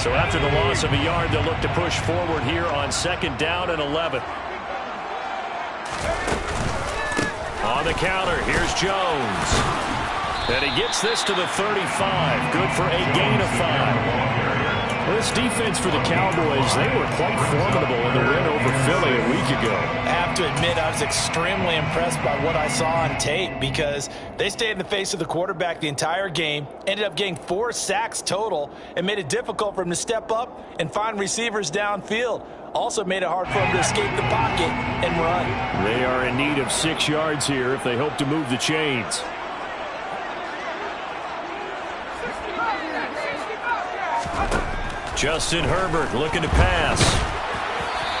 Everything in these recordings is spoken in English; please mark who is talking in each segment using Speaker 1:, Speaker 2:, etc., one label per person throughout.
Speaker 1: So after the loss of a yard, they'll look to push forward here on 2nd down and 11. On the counter, here's Jones. And he gets this to the 35. Good for a gain of 5. Well, this defense for the Cowboys, they were quite formidable in the win over Philly a week ago.
Speaker 2: I have to admit, I was extremely impressed by what I saw on tape because they stayed in the face of the quarterback the entire game, ended up getting 4 sacks total, and made it difficult for him to step up and find receivers downfield. Also made it hard for him to escape the pocket and run.
Speaker 1: They are in need of 6 yards here if they hope to move the chains. Justin Herbert looking to pass.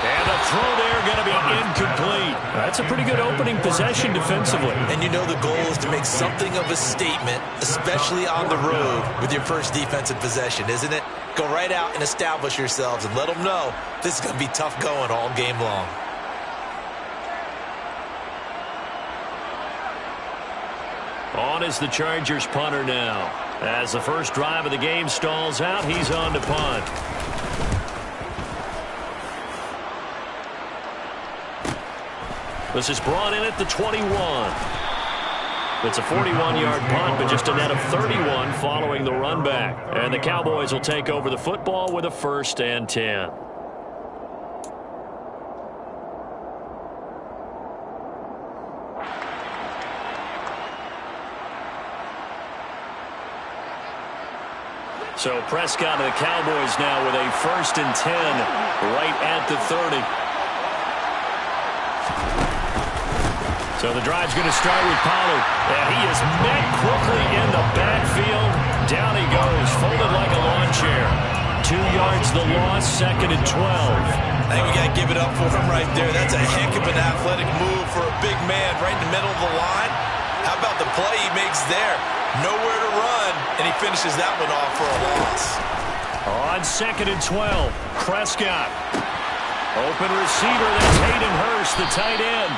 Speaker 1: And the throw there going to be incomplete. That's a pretty good opening possession defensively.
Speaker 3: And you know the goal is to make something of a statement, especially on the road with your first defensive possession, isn't it? Go right out and establish yourselves and let them know this is going to be tough going all game long.
Speaker 1: On is the Chargers punter now. As the first drive of the game stalls out, he's on to punt. This is brought in at the 21. It's a 41-yard punt, but just a net of 31 following the run back. And the Cowboys will take over the football with a 1st and 10. So Prescott and the Cowboys now with a 1st and 10 right at the 30. So the drive's going to start with Pollard. And he is met quickly in the backfield. Down he goes, folded like a lawn chair. 2 yards the loss, 2nd and 12.
Speaker 3: I think we got to give it up for him right there. That's a heck of an athletic move for a big man right in the middle of the line. How about the play he makes there? Nowhere to run, and he finishes that one off for a loss.
Speaker 1: On 2nd and 12, Prescott. Open receiver, that's Hayden Hurst, the tight end.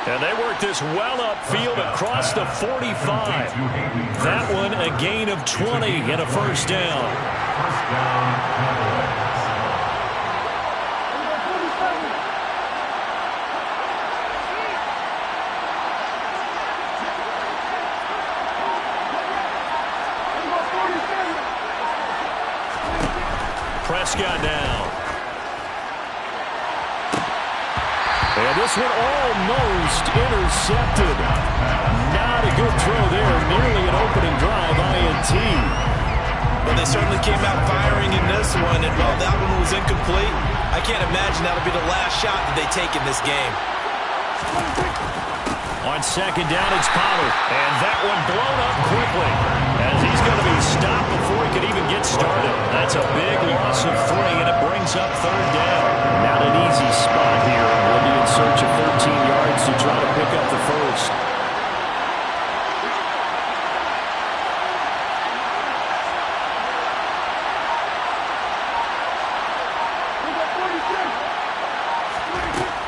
Speaker 1: And they work this well upfield across the 45. That one a gain of 20 and a 1st down. Prescott now. And this one almost intercepted. Not a good throw there. Nearly an opening drive, INT.
Speaker 2: Well, they certainly came out firing in this one, and while that one was incomplete, I can't imagine that'll be the last shot that they take in this game.
Speaker 1: On 2nd down, it's Pollard. And that one blown up quickly as he's going to be stopped before he can even get started. That's a big loss of 3, and it brings up 3rd down. Not an easy spot here. We'll be in search of 13 yards to try to pick up the 1st.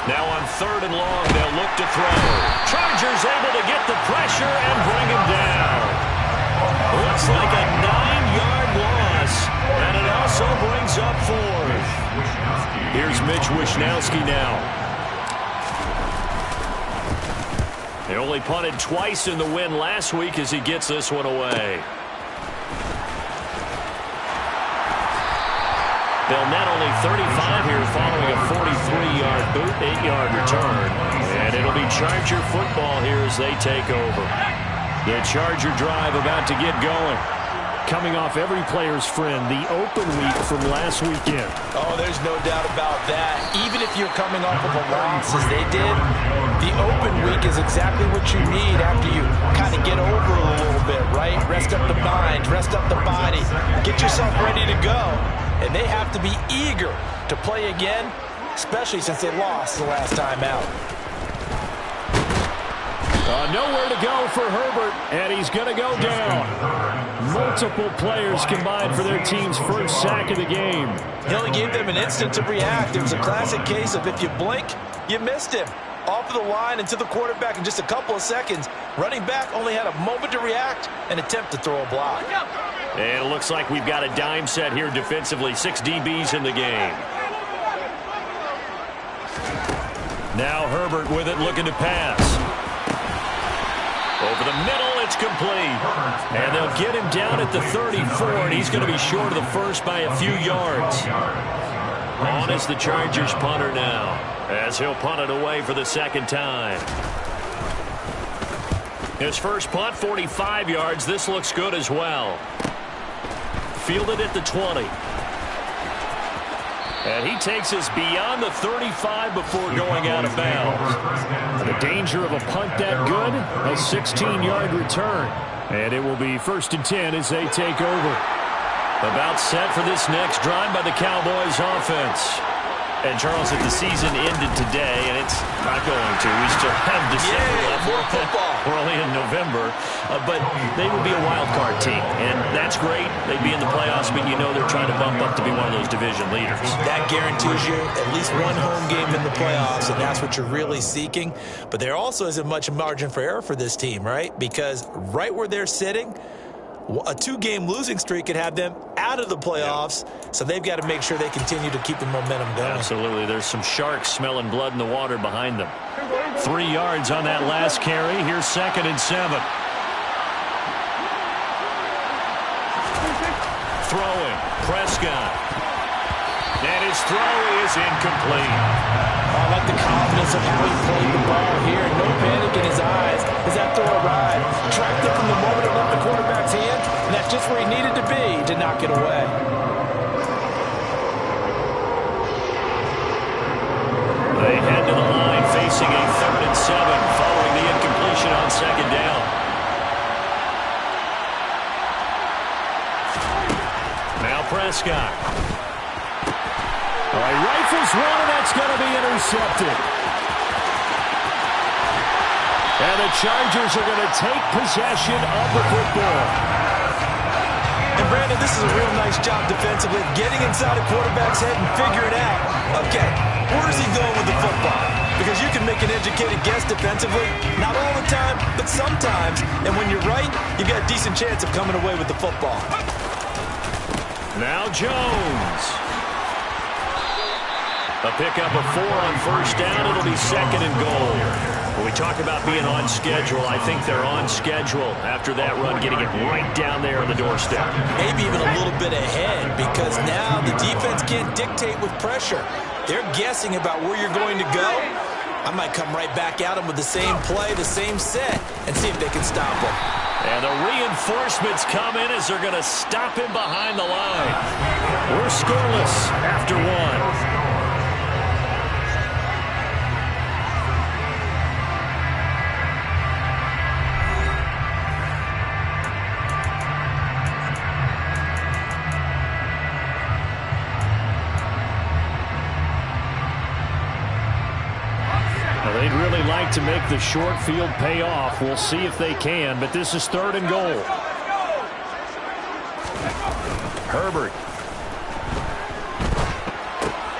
Speaker 1: Now on 3rd and long, they'll look to throw. Chargers able to get the pressure and bring him down. Looks like a 9-yard loss, and it also brings up 4th. Here's Mitch Wishnowsky now. They only punted twice in the win last week as he gets this one away. They'll net only 35 here following a 43-yard boot, 8-yard return. And it'll be Charger football here as they take over. The Charger drive about to get going. Coming off every player's friend, the open week from last weekend.
Speaker 2: Oh, there's no doubt about that. Even if you're coming off of a loss as they did, the open week is exactly what you need after you kind of get over a little bit, right? Rest up the mind, rest up the body, get yourself ready to go. And they have to be eager to play again, especially since they lost the last time out.
Speaker 1: Nowhere to go for Herbert, and he's going to go down. Multiple players combined for their team's first sack of the game.
Speaker 2: He only gave them an instant to react. It was a classic case of if you blink, you missed him. Off of the line and to the quarterback in just a couple of seconds. Running back only had a moment to react and attempt to throw a block.
Speaker 1: And it looks like we've got a dime set here defensively. 6 DBs in the game. Now Herbert with it, looking to pass. Over the middle, it's complete. And they'll get him down at the 34, and he's going to be short of the first by a few yards. On is the Chargers punter now, as he'll punt it away for the second time. His first punt, 45 yards. This looks good as well. Fielded at the 20. And he takes us beyond the 35 before going out of bounds. The danger of a punt that good, a 16-yard return. And it will be 1st and 10 as they take over. About set for this next drive by the Cowboys offense. And, Charles, if the season ended today, and it's not going to, we still have December left.
Speaker 3: More football.
Speaker 1: We're only in November, but they would be a wild card team, and that's great. They'd be in the playoffs, but you know they're trying to bump up to be one of those division leaders.
Speaker 2: That guarantees you at least one home game in the playoffs, and that's what you're really seeking. But there also isn't much margin for error for this team, right? Because right where they're sitting, a 2-game losing streak could have them out of the playoffs, so they've got to make sure they continue to keep the momentum going.
Speaker 1: Absolutely. There's some sharks smelling blood in the water behind them. 3 yards on that last carry. Here's 2nd and 7. Throwing. Prescott. And his throw is incomplete.
Speaker 2: I like the confidence of how he played the ball here. No panic in his eyes as that throw arrived. Tracked it from the moment it left the quarterback's hand, and that's just where he needed to be to knock it away.
Speaker 1: They head to the line facing a 3rd and 7 following the incompletion on 2nd down. Now Prescott. He rifles one, and that's going to be intercepted. And the Chargers are going to take possession of the football.
Speaker 2: And, Brandon, this is a real nice job defensively, getting inside a quarterback's head and figuring out, okay, where's he going with the football? Because you can make an educated guess defensively, not all the time, but sometimes. And when you're right, you've got a decent chance of coming away with the football.
Speaker 1: Now Jones. A pickup of 4 on 1st down. It'll be 2nd and goal. When we talk about being on schedule, I think they're on schedule after that run, getting it right down there on the doorstep.
Speaker 2: Maybe even a little bit ahead, because now the defense can't dictate with pressure. They're guessing about where you're going to go. I might come right back at them with the same play, the same set, and see if they can stop them.
Speaker 1: And the reinforcements come in as they're going to stop him behind the line. We're scoreless after 1. They'd really like to make the short field pay off. We'll see if they can, but this is 3rd and goal. Herbert.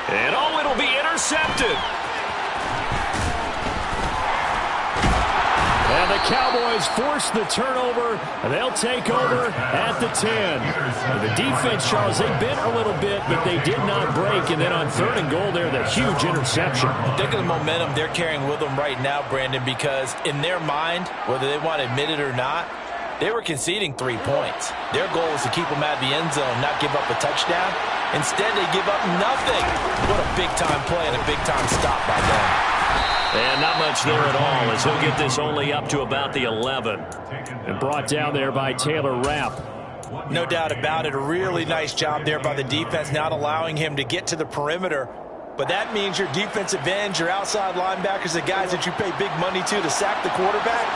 Speaker 1: And it'll be intercepted. And the Cowboys force the turnover, and they'll take over at the 10. And the defense, Charles, they bent a little bit, but they did not break. And then on 3rd and goal there, the huge interception.
Speaker 2: Think of the momentum they're carrying with them right now, Brandon, because in their mind, whether they want to admit it or not, they were conceding 3 points. Their goal was to keep them out of the end zone, not give up a touchdown. Instead, they give up nothing. What a big-time play and a big-time stop by them.
Speaker 1: And not much there at all, as he'll get this only up to about the 11. And brought down there by Taylor Rapp.
Speaker 2: No doubt about it. A really nice job there by the defense, not allowing him to get to the perimeter. But that means your defensive ends, your outside linebackers, the guys that you pay big money to sack the quarterback,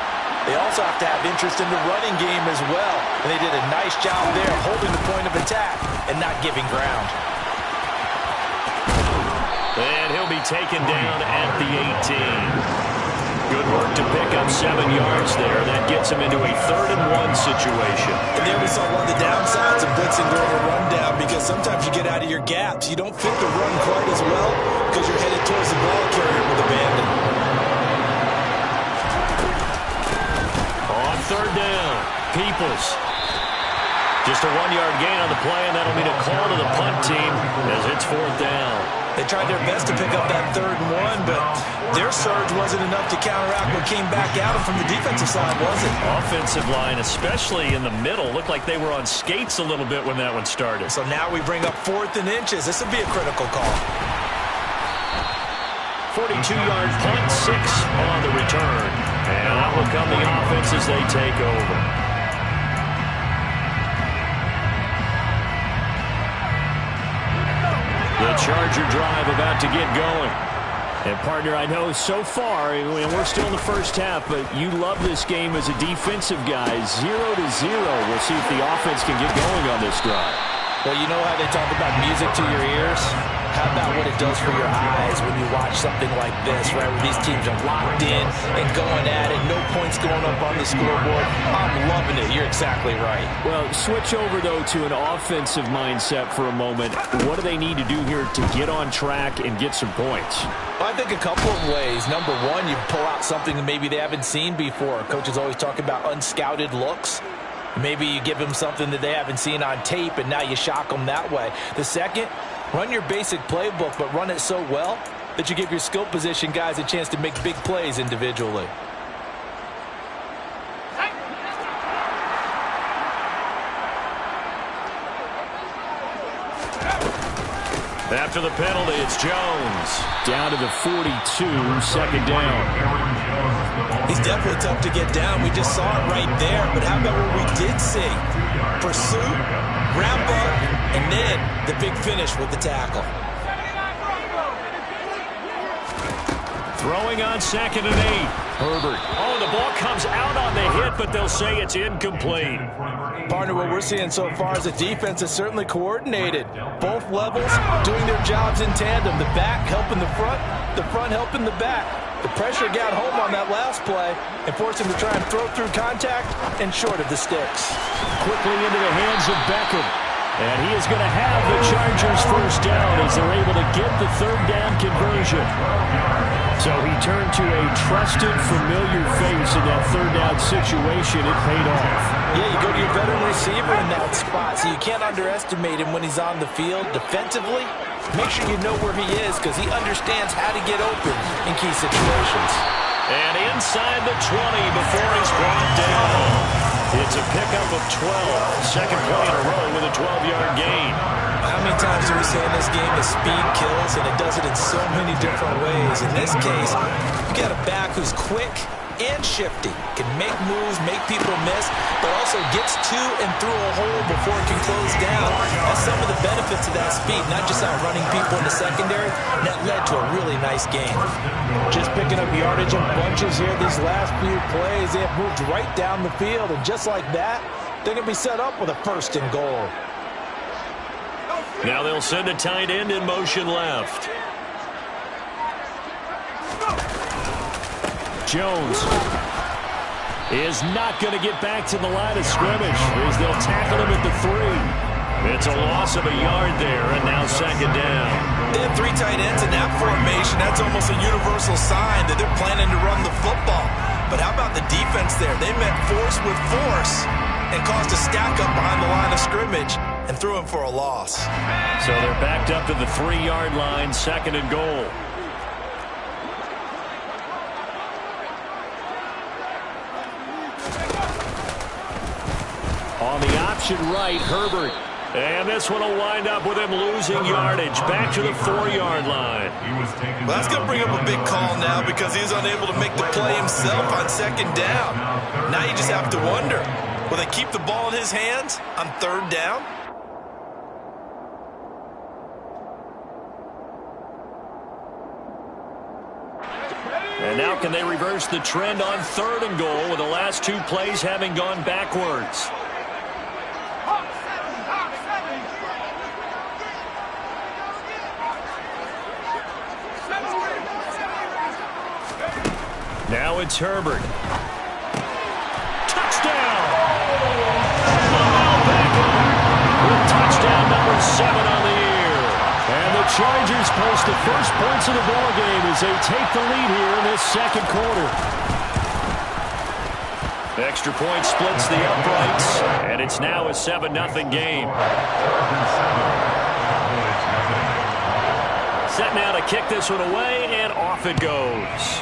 Speaker 2: they also have to have interest in the running game as well. And they did a nice job there holding the point of attack and not giving ground.
Speaker 1: And he'll be taken down at the 18. Good work to pick up 7 yards there. That gets him into a 3rd and 1 situation.
Speaker 2: And there we saw one of the downsides of blitzing during a rundown, because sometimes you get out of your gaps. You don't fit the run quite as well because you're headed towards the ball carrier with abandon.
Speaker 1: On 3rd down, Peoples. Just a 1-yard gain on the play, and that'll mean a call to the punt team as it's 4th down.
Speaker 2: They tried their best to pick up that 3rd and 1, but their surge wasn't enough to counteract what came back at them from the defensive side, was it?
Speaker 1: Offensive line, especially in the middle, looked like they were on skates a little bit when that one started.
Speaker 2: So now we bring up 4th and inches. This would be a critical call.
Speaker 1: 42-yard punt, 6 on the return. And out will come the offense as they take over. The Charger drive about to get going.
Speaker 4: And, partner, I know so far, and we're still in the first half, but you love this game as a defensive guy. 0-0. We'll see if the offense can get going on this drive.
Speaker 2: Well, you know how they talk about music to your ears? How about what it does for your eyes when you watch something like this, right, where these teams are locked in and going at it, no points going up on the scoreboard? I'm loving it. You're exactly right.
Speaker 4: Well, switch over, though, to an offensive mindset for a moment. What do they need to do here to get on track and get some points?
Speaker 2: Well, I think a couple of ways. Number one, you pull out something that maybe they haven't seen before. Coaches always talk about unscouted looks. Maybe you give them something that they haven't seen on tape, and now you shock them that way. The second, run your basic playbook, but run it so well that you give your skill position guys a chance to make big plays individually.
Speaker 1: After the penalty, it's Jones.
Speaker 4: Down to the 42, 2nd down.
Speaker 2: He's definitely tough to get down. We just saw it right there. But how about what we did see? Pursuit, wrap up, and then the big finish with the tackle.
Speaker 1: Throwing on 2nd and 8. Herbert. Oh, the ball comes out on the hit, but they'll say it's incomplete.
Speaker 2: Partner, what we're seeing so far is the defense is certainly coordinated. Both levels doing their jobs in tandem. The back helping the front helping the back. The pressure got home on that last play and forced him to try and throw through contact and short of the sticks.
Speaker 1: Quickly into the hands of Beckham. And he is going to have the Chargers 1st down as they're able to get the 3rd down conversion. So he turned to a trusted, familiar face in that 3rd down situation. It paid off.
Speaker 2: Yeah, you go to your veteran receiver in that spot, so you can't underestimate him when he's on the field. Defensively, make sure you know where he is because he understands how to get open in key situations.
Speaker 1: And inside the 20 before he's brought down. It's a pickup of 12. Second play in a row with a 12-yard gain.
Speaker 2: How many times do we say in this game that speed kills, and it does it in so many different ways? In this case, you got a back who's quick and shifty, can make moves, make people miss, but also gets to and through a hole before it can close down. That's some of the benefits of that speed, not just outrunning people in the secondary. And that led to a really nice game. Just picking up yardage in bunches here these last few plays. They have moved right down the field, and just like that, they're going to be set up with a 1st and goal.
Speaker 1: Now they'll send a tight end in motion left. Jones is not going to get back to the line of scrimmage as they'll tackle him at the 3. It's a loss of a yard there, and now 2nd down.
Speaker 3: They have 3 tight ends in that formation. That's almost a universal sign that they're planning to run the football. But how about the defense there? They met force with force and caused a stack up behind the line of scrimmage and threw him for a loss.
Speaker 1: So they're backed up to the 3-yard line, 2nd and goal. On the option right, Herbert. And this one will wind up with him losing yardage. Back to the 4-yard line.
Speaker 3: Well, that's going to bring up a big call now because he's unable to make the play himself on 2nd down. Now you just have to wonder, will they keep the ball in his hands on 3rd down?
Speaker 1: And now can they reverse the trend on 3rd and goal with the last 2 plays having gone backwards? Now it's Herbert. Touchdown! Odell Beckham with touchdown number 7 on the year. And the Chargers post the first points of the ballgame as they take the lead here in this 2nd quarter.
Speaker 4: Extra point splits the uprights, and it's now a 7-0 game. Set now to kick this one away, and off it goes.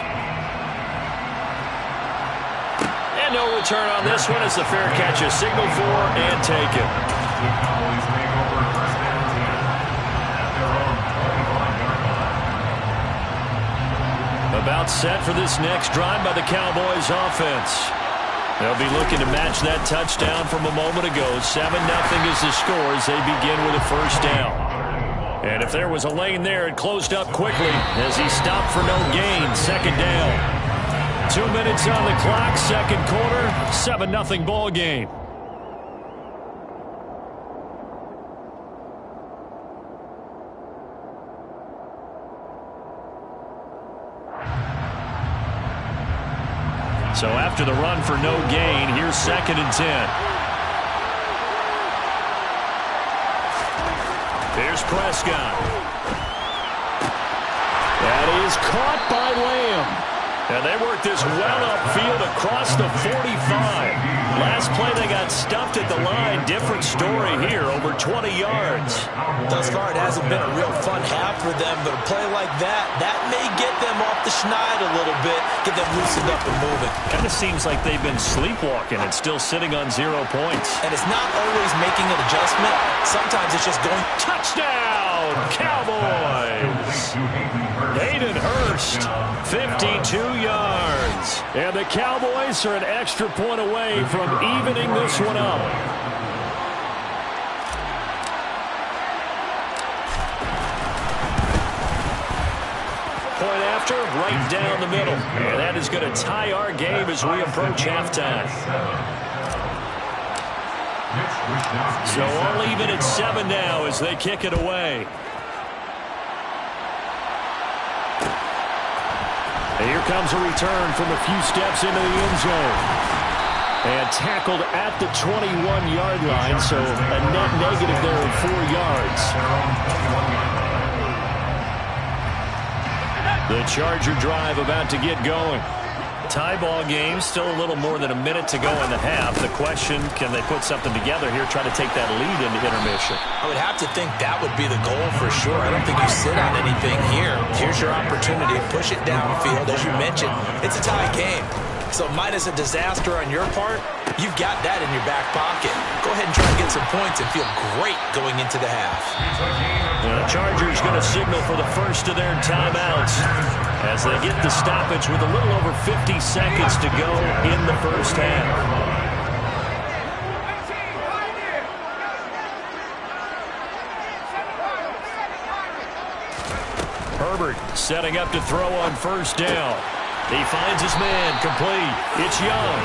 Speaker 4: And no return on this one as the fair catch is signaled for and taken. About set for this next drive by the Cowboys offense. They'll be looking to match that touchdown from a moment ago. 7-0 is the score as they begin with a first down. And if there was a lane there, it closed up quickly as he stopped for no gain. Second down. 2 minutes on the clock, second quarter, 7-0 ball game. So after the run for no gain, here's 2nd and 10. Here's Prescott. That is caught by Lamb. And they worked this well upfield across the 45. Last play they got stuffed at the line. Different story here, over 20 yards.
Speaker 2: Thus far, it hasn't been a real fun half for them, but a play like that may get them off the schneid a little bit, get them loosened up and moving.
Speaker 4: Kind of seems like they've been sleepwalking and still sitting on 0 points.
Speaker 2: And it's not always making an adjustment. Sometimes it's just going.
Speaker 4: Touchdown, Cowboys! Hayden Hurst, 52 yards. And the Cowboys are an extra point away from evening this one up. Point after, right down the middle. And that is going to tie our game as we approach halftime. So all even at 7 now as they kick it away. Here comes a return from a few steps into the end zone. And tackled at the 21-yard line, so a net negative there of 4 yards. The Charger drive about to get going. Tie ball game, still a little more than a minute to go in the half. The question, can they put something together here, try to take that lead into intermission?
Speaker 2: I would have to think that would be the goal for sure. I don't think you sit on anything here. Here's your opportunity. Push it downfield. As you mentioned, it's a tie game. So minus a disaster on your part, you've got that in your back pocket. Go ahead and try to get some points and feel great going into the half.
Speaker 4: The Chargers going to signal for the first of their timeouts as they get the stoppage with a little over 50 seconds to go in the first half. Herbert setting up to throw on first down. He finds his man, complete. It's Young.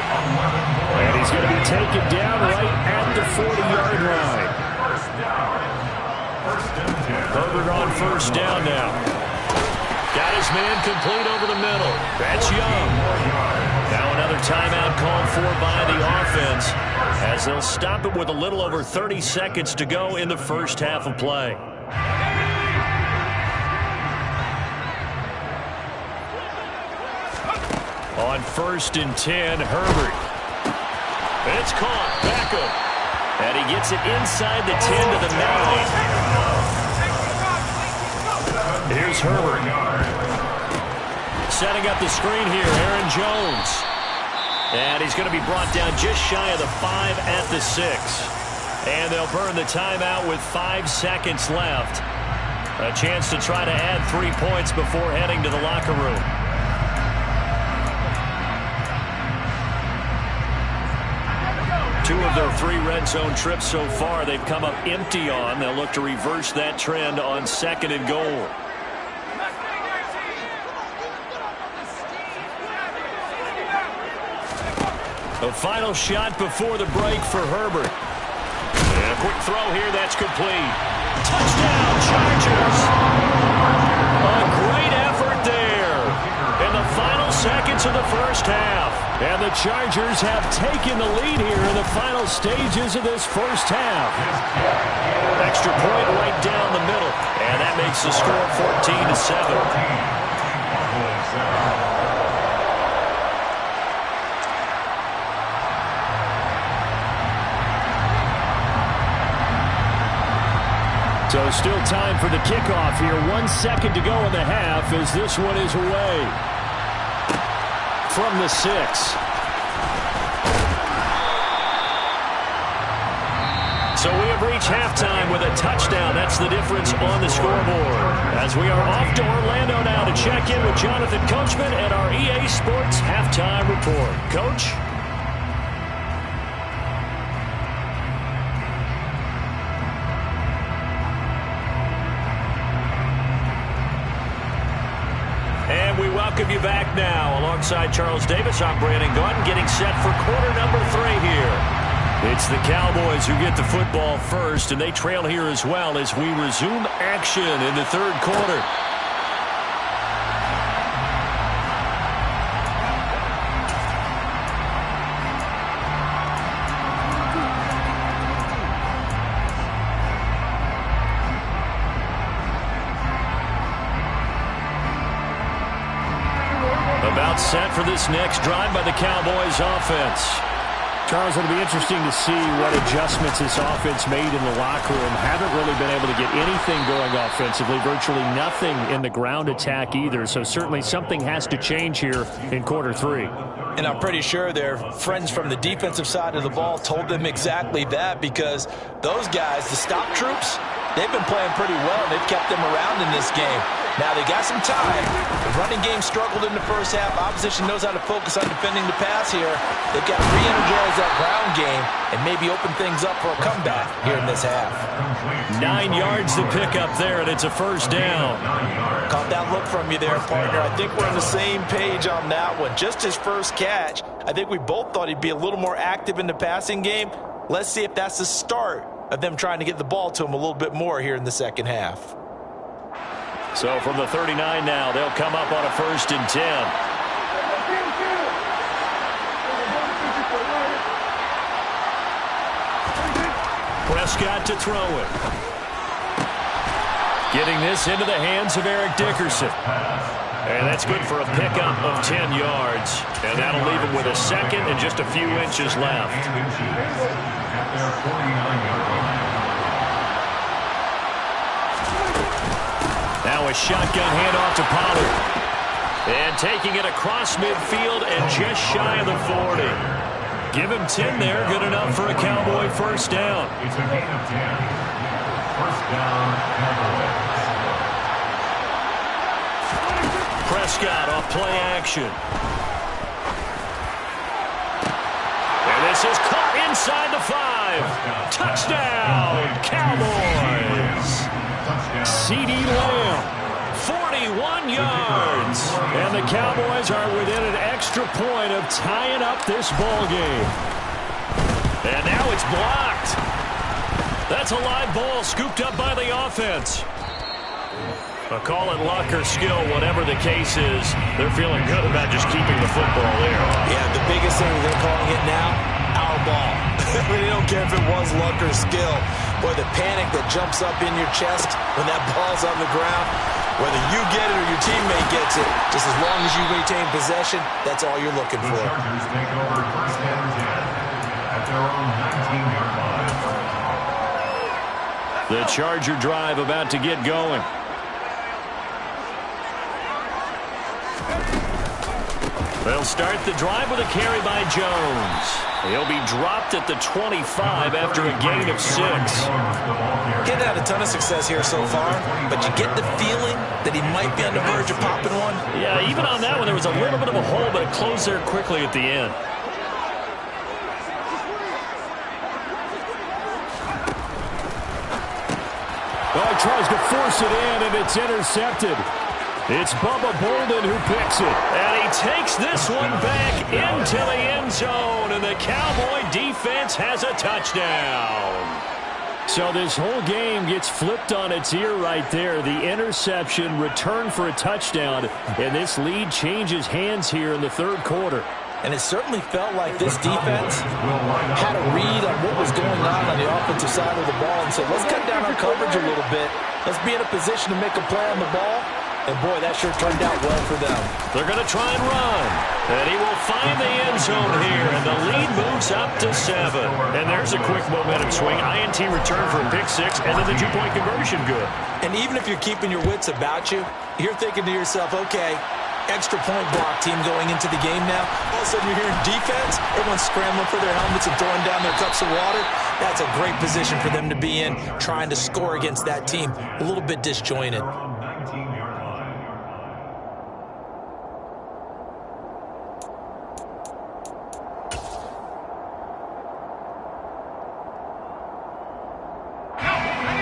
Speaker 4: And he's going to be taken down right at the 40-yard line. Herbert on first down now. Got his man complete over the middle. That's Young. Now another timeout called for by the offense as they'll stop it with a little over 30 seconds to go in the first half of play. On 1st and 10, Herbert. It's caught. Beckham. And he gets it inside the 10 to the 9. Here's Herbert. Setting up the screen here, Aaron Jones. And he's going to be brought down just shy of the 5 at the 6. And they'll burn the timeout with 5 seconds left. A chance to try to add 3 points before heading to the locker room. Two of their 3 red zone trips so far they've come up empty on. They'll look to reverse that trend on 2nd and goal. The final shot before the break for Herbert. And a quick throw here, that's complete. Touchdown, Chargers! A great effort there in the final seconds of the first half. And the Chargers have taken the lead here in the final stages of this first half. Extra point right down the middle. And that makes the score 14-7. So still time for the kickoff here. 1 second to go in the half as this one is away. From the 6. So we have reached halftime with a touchdown. That's the difference on the scoreboard. As we are off to Orlando now to check in with Jonathan Coachman at our EA Sports Halftime Report. Coach? And we welcome you back now. Alongside Charles Davis, I'm Brandon Gaudin, getting set for quarter number 3 here. It's the Cowboys who get the football first, and they trail here as well as we resume action in the third quarter. About set for this next drive by the Cowboys offense. Charles, it'll be interesting to see what adjustments this offense made in the locker room. Haven't really been able to get anything going offensively, virtually nothing in the ground attack either. So certainly something has to change here in quarter 3.
Speaker 2: And I'm pretty sure their friends from the defensive side of the ball told them exactly that, because those guys, the stop troops, they've been playing pretty well. They've kept them around in this game. Now, they got some time. The running game struggled in the first half. Opposition knows how to focus on defending the pass here. They've got to re-energize that ground game and maybe open things up for a comeback here in this half.
Speaker 4: 9 yards to pick up there, and it's a first down.
Speaker 2: Caught that look from you there, partner. I think we're on the same page on that one. Just his first catch. I think we both thought he'd be a little more active in the passing game. Let's see if that's the start of them trying to get the ball to him a little bit more here in the second half.
Speaker 4: So from the 39 now, they'll come up on a 1st and 10. Prescott to throw it. Getting this into the hands of Eric Dickerson. And that's good for a pickup of 10 yards. And that'll leave him with a second and just a few inches left. Now a shotgun handoff to Pollard. And taking it across midfield and just shy of the 40. Give him 10 there. Good enough for a Cowboy first down.
Speaker 5: It's a gain of 10. First down, Cowboys.
Speaker 4: Prescott off play action. And this is caught inside the 5. Touchdown, Cowboys. C.D. Lamb, 41 yards. And the Cowboys are within an extra point of tying up this ball game. And now it's blocked. That's a live ball scooped up by the offense. Call it luck or skill, whatever the case is. They're feeling good about just keeping the football there.
Speaker 2: Yeah, the biggest thing they're calling it now, our ball. They don't care if it was luck or skill. Boy, the panic that jumps up in your chest when that ball's on the ground, whether you get it or your teammate gets it, just as long as you retain possession, that's all you're looking for.
Speaker 5: The Chargers take over first and 10 at their own 19-yard line.
Speaker 4: The Charger drive about to get going. They'll start the drive with a carry by Jones. He'll be dropped at the 25 after a gain of 6.
Speaker 2: Getting had a ton of success here so far, but you get the feeling that he might be on the verge of popping one.
Speaker 4: Yeah, even on that one, there was a little bit of a hole, but it closed there quickly at the end. Well, he tries to force it in, and it's intercepted. It's Bubba Bolden who picks it. And he takes this one back into the end zone. And the Cowboy defense has a touchdown. So this whole game gets flipped on its ear right there. The interception, return for a touchdown. And this lead changes hands here in the third quarter.
Speaker 2: And it certainly felt like this defense had a read on what was going on the offensive side of the ball. And so let's cut down our coverage a little bit. Let's be in a position to make a play on the ball. And, boy, that sure turned out well for them.
Speaker 4: They're going to try and run. And he will find the end zone here, and the lead moves up to 7. And there's a quick momentum swing. INT return for a pick 6, and then the 2-point conversion good.
Speaker 2: And even if you're keeping your wits about you, you're thinking to yourself, okay, extra point block team going into the game now. All of a sudden you're hearing defense. Everyone's scrambling for their helmets and throwing down their cups of water. That's a great position for them to be in, trying to score against that team. A little bit disjointed.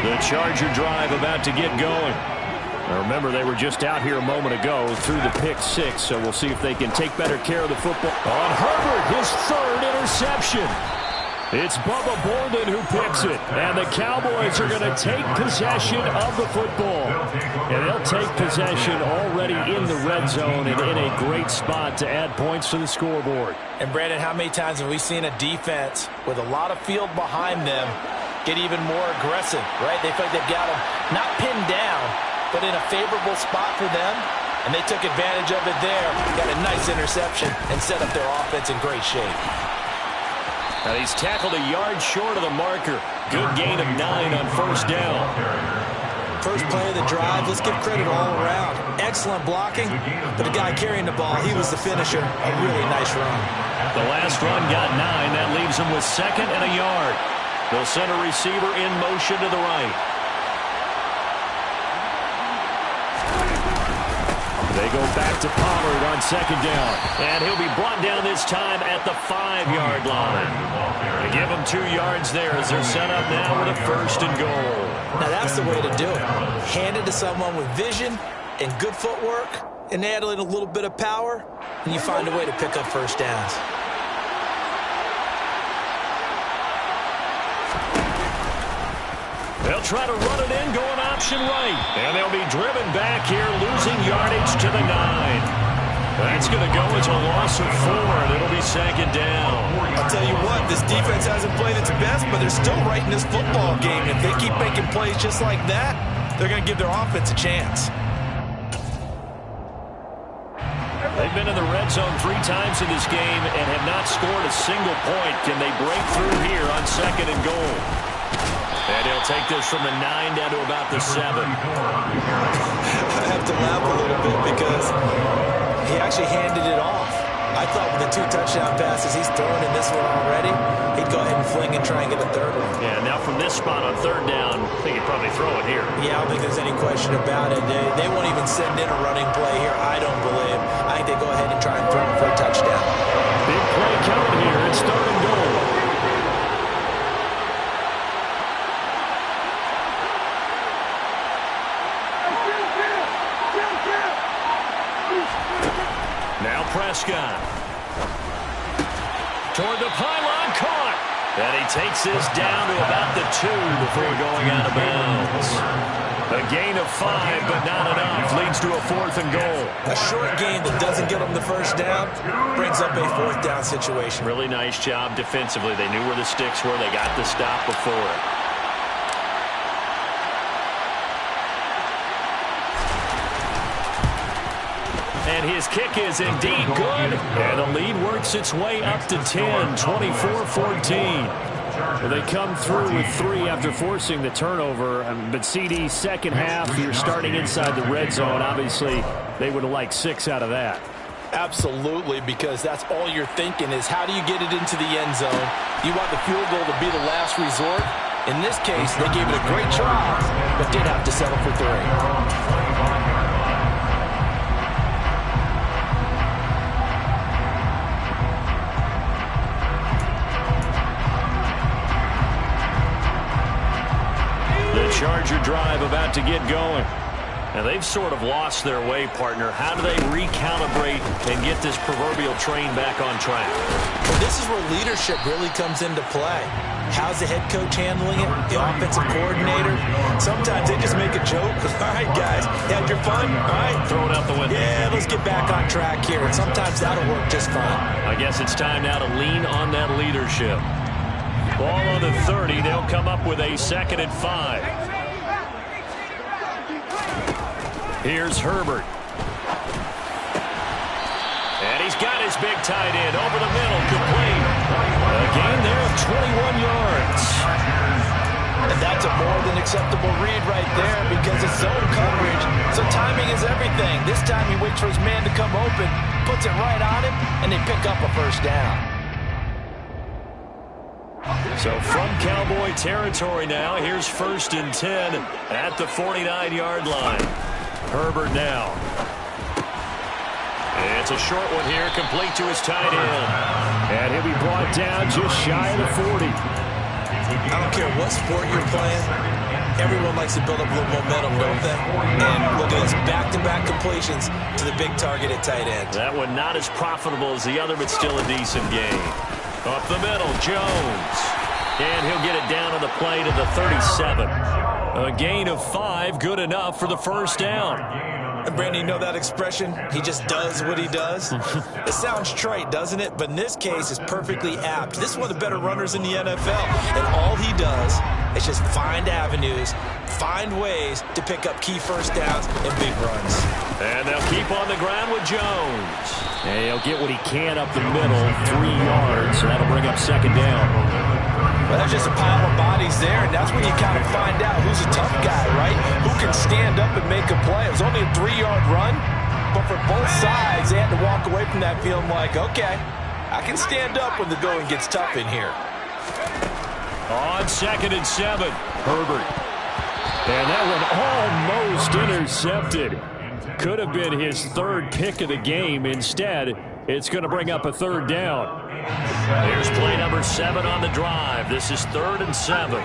Speaker 4: The Charger drive about to get going. Now remember, they were just out here a moment ago through the pick 6, so we'll see if they can take better care of the football. On Herbert, his 3rd interception. It's Bubba Bolden who picks it, and the Cowboys are going to take possession of the football. And they'll take possession already in the red zone and in a great spot to add points to the scoreboard.
Speaker 2: And, Brandon, how many times have we seen a defense with a lot of field behind them get even more aggressive, right? They feel like they've got them not pinned down, but in a favorable spot for them, and they took advantage of it there. Got a nice interception and set up their offense in great shape.
Speaker 4: Now he's tackled a yard short of the marker. Good gain of 9 on 1st down.
Speaker 2: First play of the drive, let's give credit all around. Excellent blocking, but the guy carrying the ball, he was the finisher. A really nice run.
Speaker 4: The last run got 9. That leaves him with 2nd and a yard. They'll send a receiver in motion to the right. They go back to Pollard on 2nd down. And he'll be brought down this time at the 5-yard line. They give him 2 yards there as they're set up now with a 1st and goal.
Speaker 2: Now that's the way to do it. Hand it to someone with vision and good footwork, and add in a little bit of power, and you find a way to pick up 1st downs.
Speaker 4: They'll try to run it in, going option right. And they'll be driven back here, losing yardage to the 9. That's going to go as a loss of 4, and it'll be 2nd down.
Speaker 2: I'll tell you what, this defense hasn't played its best, but they're still right in this football game. If they keep making plays just like that, they're going to give their offense a chance.
Speaker 4: They've been in the red zone 3 times in this game and have not scored a single point. Can they break through here on 2nd and goal? And he'll take this from the 9 down to about the 7.
Speaker 2: I have to laugh a little bit because he actually handed it off. I thought with the 2 touchdown passes he's thrown in this one already, he'd go ahead and fling and try and get a 3rd one.
Speaker 4: Yeah, now from this spot on 3rd down, I think he'd probably throw it here.
Speaker 2: Yeah, I don't think there's any question about it. They won't even send in a running play here, I don't believe. I think they go ahead and try and throw it for a touchdown.
Speaker 4: Big play coming here. It's 3rd and goal. Now Prescott. Toward the pylon, caught. And he takes this down to about the 2 before going out of bounds. A gain of 5, but not enough. Leads to a 4th and goal.
Speaker 2: A short game that doesn't get them the 1st down brings up a 4th down situation.
Speaker 4: Really nice job defensively. They knew where the sticks were. They got the stop before it. And his kick is indeed good. And the lead works its way up to 10, 24-14. Well, they come through with 3 after forcing the turnover. But CD, second half, you're starting inside the red zone. Obviously, they would have liked 6 out of that.
Speaker 2: Absolutely, because that's all you're thinking is how do you get it into the end zone? You want the field goal to be the last resort. In this case, they gave it a great try, but did have to settle for 3.
Speaker 4: Charger drive about to get going. Now they've sort of lost their way, partner. How do they recalibrate and get this proverbial train back on track?
Speaker 2: Well, this is where leadership really comes into play. How's the head coach handling it? The offensive coordinator? Sometimes they just make a joke. All right, guys, you had your fun? All right.
Speaker 4: Throw it out the window.
Speaker 2: Yeah, let's get back on track here. And sometimes that'll work just fine.
Speaker 4: I guess it's time now to lean on that leadership. Ball on the 30. They'll come up with a 2nd and 5. Here's Herbert. And he's got his big tight end over the middle, complete. A gain there of 21 yards.
Speaker 2: And that's a more than acceptable read right there because it's zone coverage. So timing is everything. This time he waits for his man to come open, puts it right on him, and they pick up a first down.
Speaker 4: So from Cowboy territory now, here's 1st and 10 at the 49-yard line. Herbert now. It's a short one here, complete to his tight end. And he'll be brought down just shy of the 40.
Speaker 3: I don't care what sport you're playing. Everyone likes to build up a little momentum, don't they? And look at this, back-to-back completions to the big target at tight end.
Speaker 4: That one not as profitable as the other, but still a decent gain. Up the middle, Jones. And he'll get it down on the play to the 37. A gain of 5, good enough for the first down.
Speaker 3: And Brandon, you know that expression? He just does what he does? It sounds trite, doesn't it? But in this case, it's perfectly apt. This is one of the better runners in the NFL. And all he does is just find avenues, find ways to pick up key first downs and big runs.
Speaker 4: And they'll keep on the ground with Jones. And he'll get what he can up the middle, 3 yards. So that'll bring up second down.
Speaker 2: Well, there's just a pile of bodies there, and that's when you kind of find out who's a tough guy, right? Who can stand up and make a play. It was only a 3-yard run, but for both sides, they had to walk away from that feeling like, okay, I can stand up when the going gets tough in here.
Speaker 4: On 2nd and 7, Herbert. And that one almost intercepted. Could have been his 3rd pick of the game. Instead, it's going to bring up a 3rd down. Here's play number 7 on the drive. This is 3rd and 7.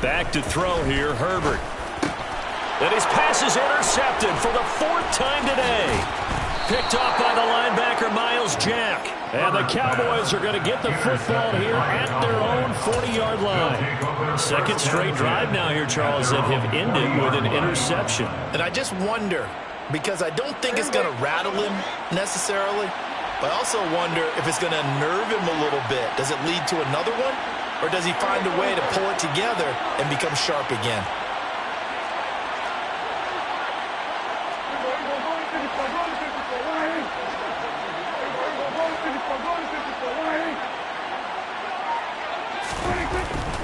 Speaker 4: Back to throw here, Herbert. And his pass is intercepted for the 4th time today. Picked off by the linebacker, Miles Jack. And the Cowboys are going to get the football here at their own 40-yard line. Second straight drive now here, Charles, that have ended with an interception.
Speaker 2: And I just wonder, because I don't think it's going to rattle him necessarily, but I also wonder if it's going to nerve him a little bit. Does it lead to another one? Or does he find a way to pull it together and become sharp again?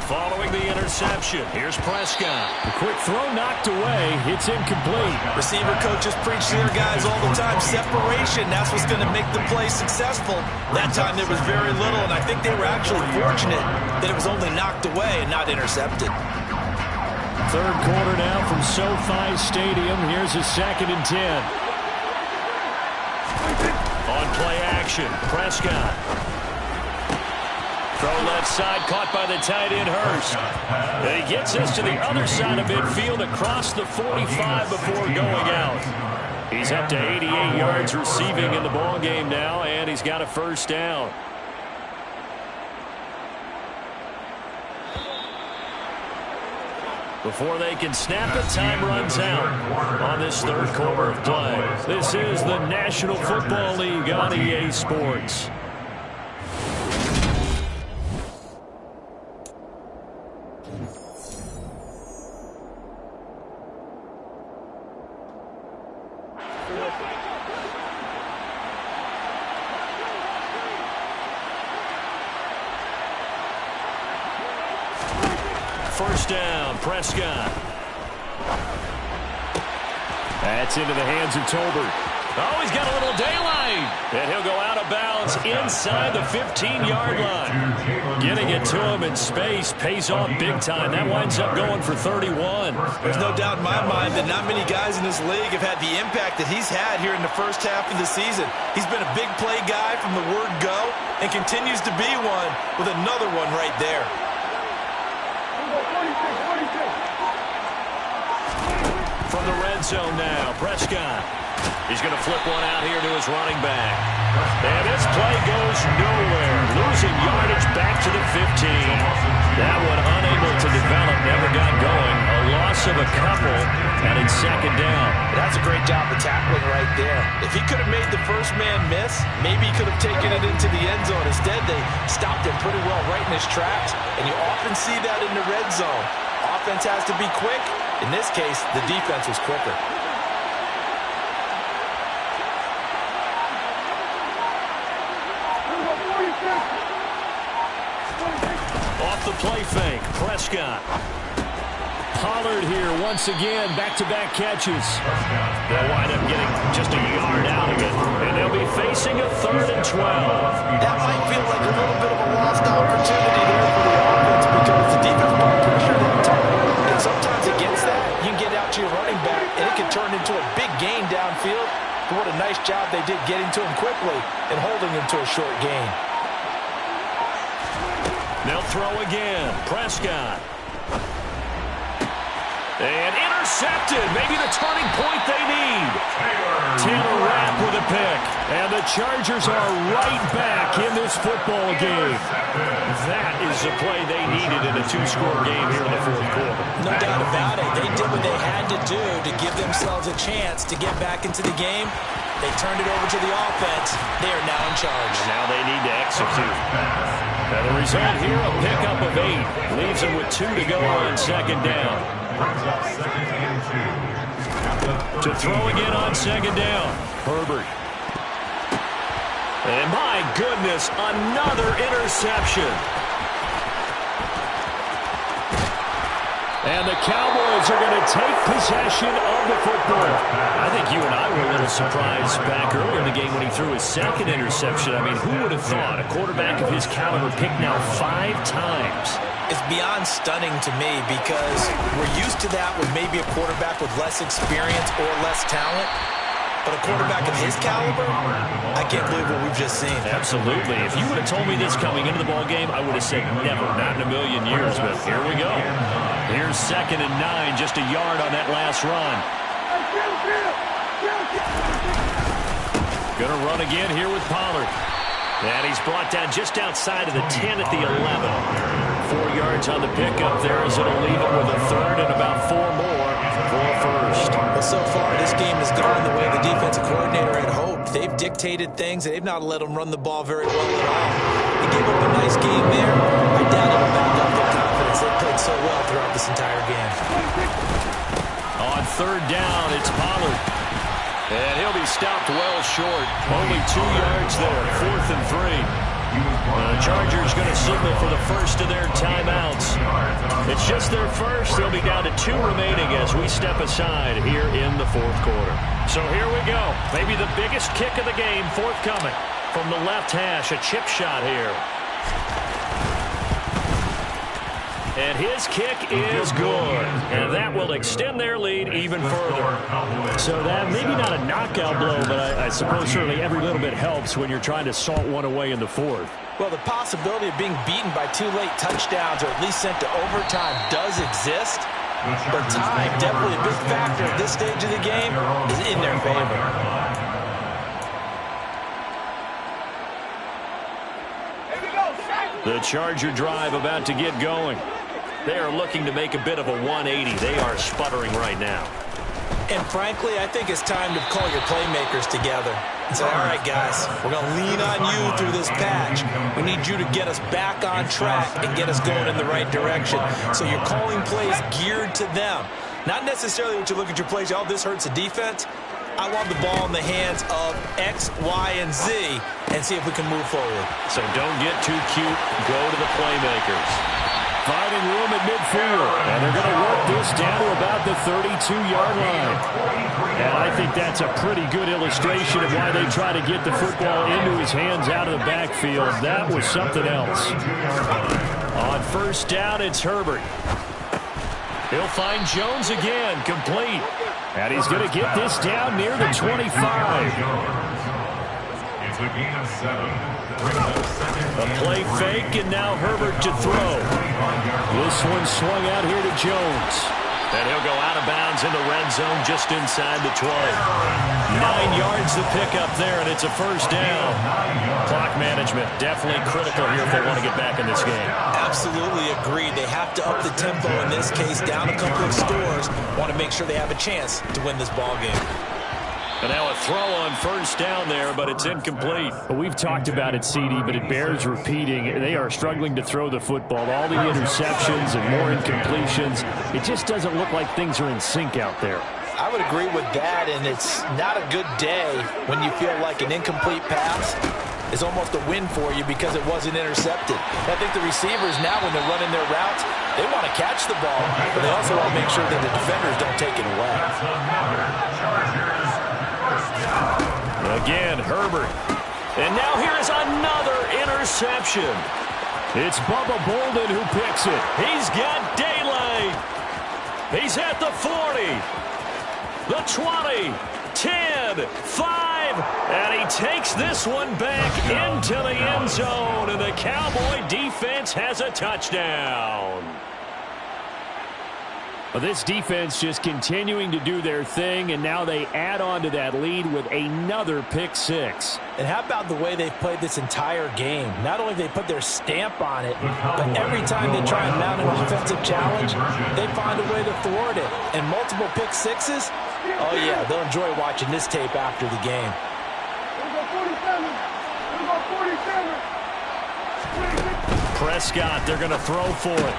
Speaker 4: Following the interception, here's Prescott. The quick throw knocked away. It's incomplete.
Speaker 3: Receiver coaches preach to their guys all the time. Separation, that's what's going to make the play successful. That time there was very little, and I think they were actually fortunate that it was only knocked away and not intercepted.
Speaker 4: 3rd quarter now from SoFi Stadium. Here's a 2nd and 10. On play action, Prescott. Throw left side, caught by the tight end, Hurst. And he gets us to the other side of midfield across the 45 before going out. He's up to 88 yards receiving in the ball game now, and he's got a first down. Before they can snap it, time runs out on this 3rd quarter of play. This is the National Football League on EA Sports. First down, Prescott. That's into the hands of Tolbert. Oh, he's got a little daylight. And he'll go out of bounds inside the 15-yard line. Getting it to him in space pays off big time. That winds up going for 31.
Speaker 3: There's no doubt in my mind that not many guys in this league have had the impact that he's had here in the first half of the season. He's been a big play guy from the word go and continues to be one with another one right there.
Speaker 4: From the red zone now, Prescott. He's going to flip one out here to his running back. And this play goes nowhere. Losing yardage back to the 15. That one unable to develop, never got going. A loss loss of a couple, and it's second down.
Speaker 2: That's a great job of tackling right there. If he could have made the first man miss, maybe he could have taken it into the end zone. Instead, they stopped him pretty well right in his tracks, and you often see that in the red zone. Offense has to be quick. In this case, the defense was quicker.
Speaker 4: Off the play fake, Prescott. Pollard here once again, back-to-back catches. They'll wind up getting just a yard out of it, and they'll be facing a 3rd and 12.
Speaker 2: That might feel like a little bit of a lost opportunity there for the offense because the defense brought pressure that time. And sometimes against that, you can get out to your running back, and it can turn into a big gain downfield. But what a nice job they did getting to him quickly and holding him to a short gain.
Speaker 4: They'll throw again. Prescott. And intercepted. Maybe the turning point they need. Taylor Rapp with a pick. And the Chargers are right back in this football game. That is the play they needed in a 2-score game here in the 4th quarter.
Speaker 2: No doubt about it. They did what they had to do to give themselves a chance to get back into the game. They turned it over to the offense. They are now in charge.
Speaker 4: And now they need to execute. And the result here, a pickup of 8. Leaves them with 2 to go on second down. To throw again on second down. Herbert. And my goodness, another interception. And the Cowboys are going to take possession of the football. I think you and I were a little surprised back earlier in the game when he threw his 2nd interception. I mean, who would have thought a quarterback of his caliber picked now 5 times?
Speaker 2: It's beyond stunning to me because we're used to that with maybe a quarterback with less experience or less talent. But a quarterback of his caliber, I can't believe what we've just seen.
Speaker 4: Absolutely. If you would have told me this coming into the ball game, I would have said never, not in a million years. But here we go. Here's 2nd and 9, just a yard on that last run. Going to run again here with Pollard. And he's brought down just outside of the 10 at the 11. 4 yards on the pickup there as it'll leave him with a 3rd and about 4 more for a first.
Speaker 2: Well, so far this game has gone the way the defensive coordinator had hoped. They've dictated things, and they've not let them run the ball very well at all. They gave up a nice game there. I doubt it'll back up their confidence. They played so well throughout this entire game.
Speaker 4: On 3rd down, it's Pollard. And he'll be stopped well short. Only 2 yards there, 4th and 3. The Chargers going to signal for the first of their timeouts. It's just their first. They'll be down to 2 remaining as we step aside here in the 4th quarter. So here we go. Maybe the biggest kick of the game forthcoming from the left hash. A chip shot here. And his kick is good. And that will extend their lead even further. So that maybe not a knockout blow, but I suppose certainly every little bit helps when you're trying to salt one away in the 4th.
Speaker 2: Well, the possibility of being beaten by 2 late touchdowns or at least sent to overtime does exist. But time, definitely a big factor at this stage of the game, is in their favor.
Speaker 4: The Charger drive about to get going. They are looking to make a bit of a 180. They are sputtering right now.
Speaker 2: And frankly, I think it's time to call your playmakers together and say, all right, guys, we're going to lean on you through this patch. We need you to get us back on track and get us going in the right direction. So you're calling plays geared to them. Not necessarily what you look at your plays, oh, this hurts the defense. I want the ball in the hands of X, Y, and Z and see if we can move forward.
Speaker 4: So don't get too cute. Go to the playmakers. Finding room at midfield. And they're going to work this down to about the 32-yard line. And I think that's a pretty good illustration of why they try to get the football into his hands out of the backfield. That was something else. On 1st down, it's Herbert. He'll find Jones again, complete. And he's going to get this down near the 25.
Speaker 5: It's a gain of 7.
Speaker 4: A play fake, and now Herbert to throw. This one swung out here to Jones. And he'll go out of bounds in the red zone just inside the 20. 9 yards to pick up there, and it's a first down. Clock management definitely critical here if they want to get back in this game.
Speaker 2: Absolutely agreed. They have to up the tempo in this case, down a couple of scores. Want to make sure they have a chance to win this ball game.
Speaker 4: And now a throw on first down there, but it's incomplete.
Speaker 6: Well, we've talked about it, CD, but it bears repeating. They are struggling to throw the football. All the interceptions and more incompletions. It just doesn't look like things are in sync out there.
Speaker 2: I would agree with that, and it's not a good day when you feel like an incomplete pass is almost a win for you because it wasn't intercepted. I think the receivers now, when they're running their routes, they want to catch the ball, but they also want to make sure that the defenders don't take it away.
Speaker 4: Again, Herbert. And now here is another interception. It's Bubba Bolden who picks it. He's got daylight. He's at the 40, the 20, 10, 5, and he takes this one back into the end zone, and the Cowboy defense has a touchdown.
Speaker 6: Well, this defense just continuing to do their thing, and now they add on to that lead with another pick six.
Speaker 2: And how about the way they've played this entire game? Not only have they put their stamp on it, but every time they try and mount an offensive challenge, they find a way to thwart it. And multiple pick sixes? Oh, yeah, they'll enjoy watching this tape after the game.
Speaker 4: Prescott, they're going to throw for it.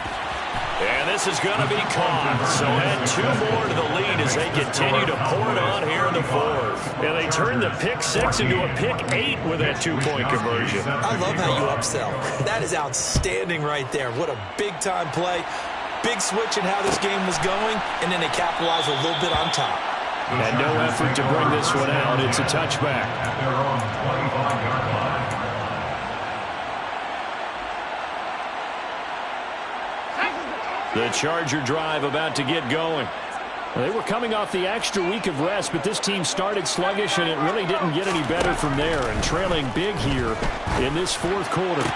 Speaker 4: And this is going to be caught. So add 2 more to the lead as they continue to pour it on here in the 4th. And they turn the pick 6 into a pick 8 with that 2-point conversion.
Speaker 2: I love how you upsell. That is outstanding right there. What a big-time play. Big switch in how this game was going, and then they capitalize a little bit on top.
Speaker 6: And no effort to bring this one out. It's a touchback.
Speaker 5: At their own 25-yard line.
Speaker 4: The Charger drive about to get going.
Speaker 6: Well, they were coming off the extra week of rest, but this team started sluggish, and it really didn't get any better from there. And trailing big here in this 4th quarter.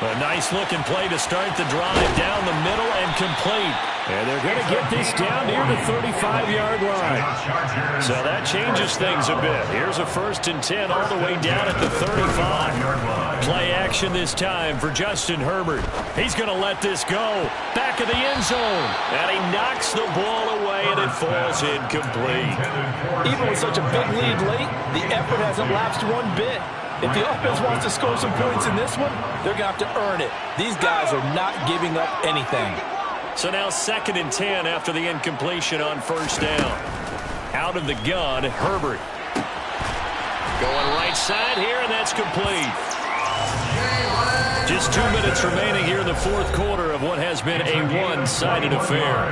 Speaker 4: A nice-looking play to start the drive down the middle and complete.
Speaker 6: And they're going to get this down near the 35-yard line.
Speaker 4: So that changes things a bit. Here's a 1st and 10 all the way down at the 35. Play action this time for Justin Herbert. He's going to let this go. Back of the end zone. And he knocks the ball away, and it falls incomplete.
Speaker 2: Even with such a big lead late, the effort hasn't lapsed one bit. If the offense wants to score some points in this one, they're going to have to earn it. These guys are not giving up anything.
Speaker 4: So now 2nd and 10 after the incompletion on 1st down. Out of the gun, Herbert. Going right side here, and that's complete. Just 2 minutes remaining here in the 4th quarter of what has been a one-sided affair.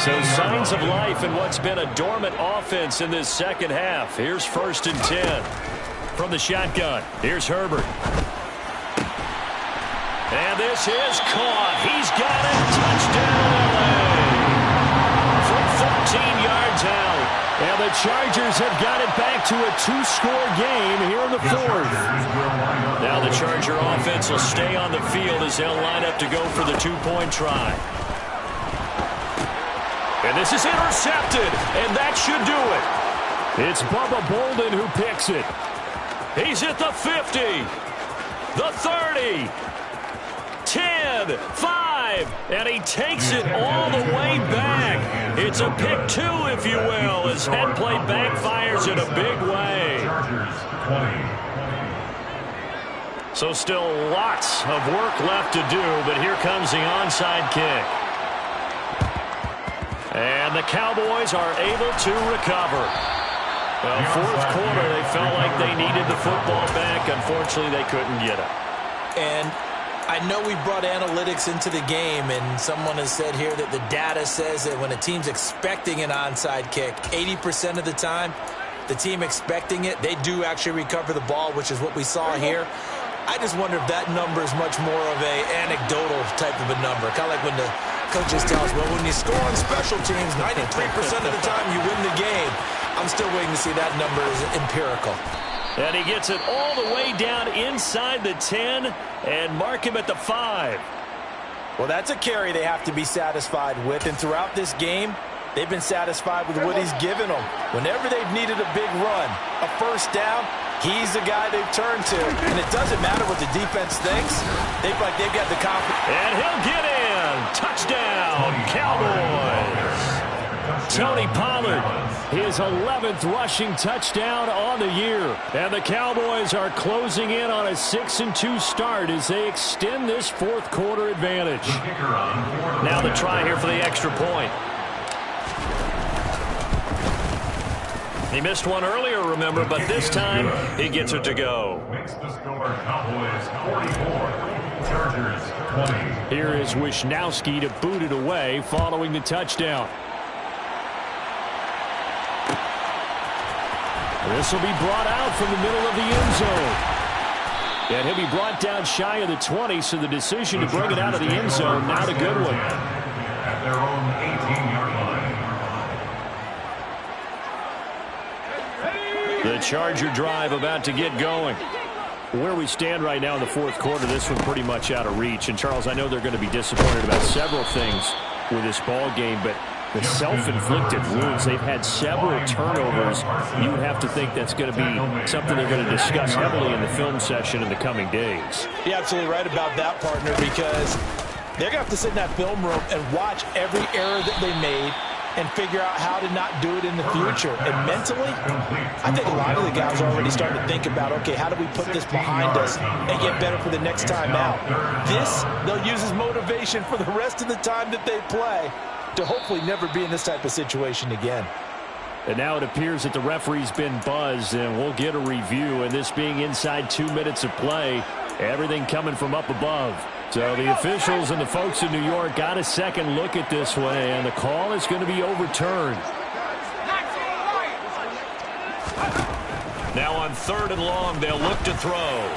Speaker 4: So signs of life in what's been a dormant offense in this 2nd half. Here's 1st and 10 from the shotgun. Here's Herbert. And this is caught. He's got it. Touchdown, LA. From 14 yards out.
Speaker 6: And the Chargers have got it back to a 2-score game here in the 4th.
Speaker 4: Now the Charger offense will stay on the field as they'll line up to go for the 2-point try. And this is intercepted, and that should do it.
Speaker 6: It's Bubba Bolden who picks it.
Speaker 4: He's at the 50, the 30, 10, 5, and he takes it all the way back. It's a pick 2, if you will, as head play backfires in a big way. So still lots of work left to do, but here comes the onside kick. And the Cowboys are able to recover. Well, 4th quarter, they felt like they needed the football back. Unfortunately, they couldn't get it.
Speaker 2: And I know we brought analytics into the game, and someone has said here that the data says that when a team's expecting an onside kick, 80% of the time, the team expecting it, they do actually recover the ball, which is what we saw here. I just wonder if that number is much more of a anecdotal type of a number. Kind of like when the coaches tell us, well, when you score on special teams, 93% of the time you win the game. I'm still waiting to see that number is empirical.
Speaker 4: And he gets it all the way down inside the 10 and mark him at the 5.
Speaker 2: Well, that's a carry they have to be satisfied with. And throughout this game, they've been satisfied with what he's given them. Whenever they've needed a big run, a first down, he's the guy they've turned to. And it doesn't matter what the defense thinks. They've got the confidence.
Speaker 4: And he'll get in. Touchdown, Cowboys. Tony Pollard, his 11th rushing touchdown on the year. And the Cowboys are closing in on a 6-2 start as they extend this fourth quarter advantage. Now the try here for the extra point. He missed one earlier, remember, but this time he gets it to go.
Speaker 5: Makes the score Cowboys 44, Chargers 20.
Speaker 6: Here is Wisnowski to boot it away following the touchdown. This will be brought out from the middle of the end zone. And he'll be brought down shy of the 20, so the decision to bring it out of the end zone, not a good one.
Speaker 5: At their own 18-yard line.
Speaker 6: The Charger drive about to get going. Where we stand right now in the fourth quarter, this one pretty much out of reach. And, Charles, I know they're going to be disappointed about several things with this ball game, but the self-inflicted wounds, they've had several turnovers. You would have to think that's going to be something they're going to discuss heavily in the film session in the coming days.
Speaker 2: You're absolutely right about that, partner, because they're going to have to sit in that film room and watch every error that they made and figure out how to not do it in the future. And mentally, I think a lot of the guys are already starting to think about, okay, how do we put this behind us and get better for the next time out? This, they'll use as motivation for the rest of the time that they play to hopefully never be in this type of situation again.
Speaker 6: And now it appears that the referee's been buzzed, and we'll get a review. And this being inside 2 minutes of play, everything coming from up above. So the officials and the folks in New York got a second look at this one, and the call is going to be overturned.
Speaker 4: Now on 3rd and long, they'll look to throw.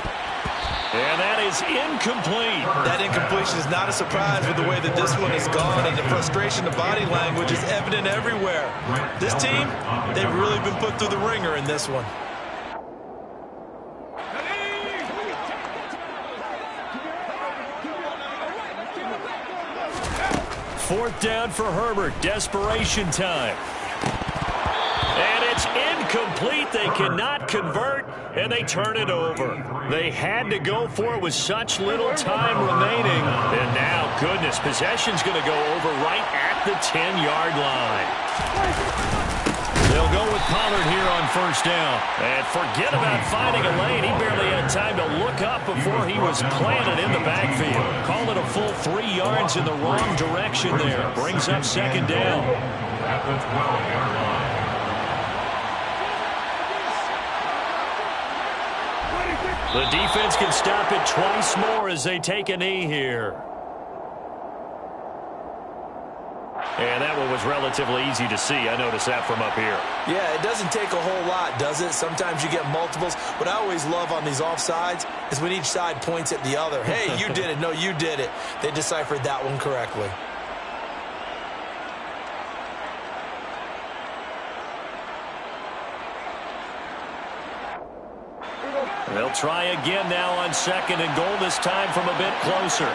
Speaker 4: And that is incomplete.
Speaker 3: That incompletion is not a surprise with the way that this one has gone, and the frustration, the body language is evident everywhere. This team, they've really been put through the ringer in this one.
Speaker 4: Fourth down for Herbert. Desperation time. And it's incomplete. They cannot convert, and they turn it over. They had to go for it with such little time remaining. And now, goodness, possession's going to go over right at the 10-yard line. They'll go with Pollard here on first down. And forget about finding a lane. He barely had time to look up before he was planted in the backfield. Call it a full 3 yards in the wrong direction there. Brings up second down.
Speaker 5: At the 12-yard line.
Speaker 4: The defense can stop it twice more as they take a knee here. And that one was relatively easy to see. I noticed that from up here.
Speaker 2: Yeah, it doesn't take a whole lot, does it? Sometimes you get multiples. What I always love on these offsides is when each side points at the other. Hey, you did it. No, you did it. They deciphered that one correctly.
Speaker 4: They'll try again now on 2nd and goal, this time from a bit closer.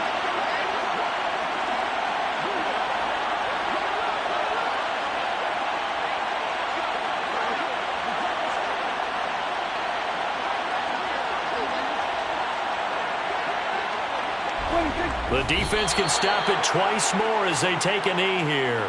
Speaker 4: The defense can stop it twice more as they take a knee here.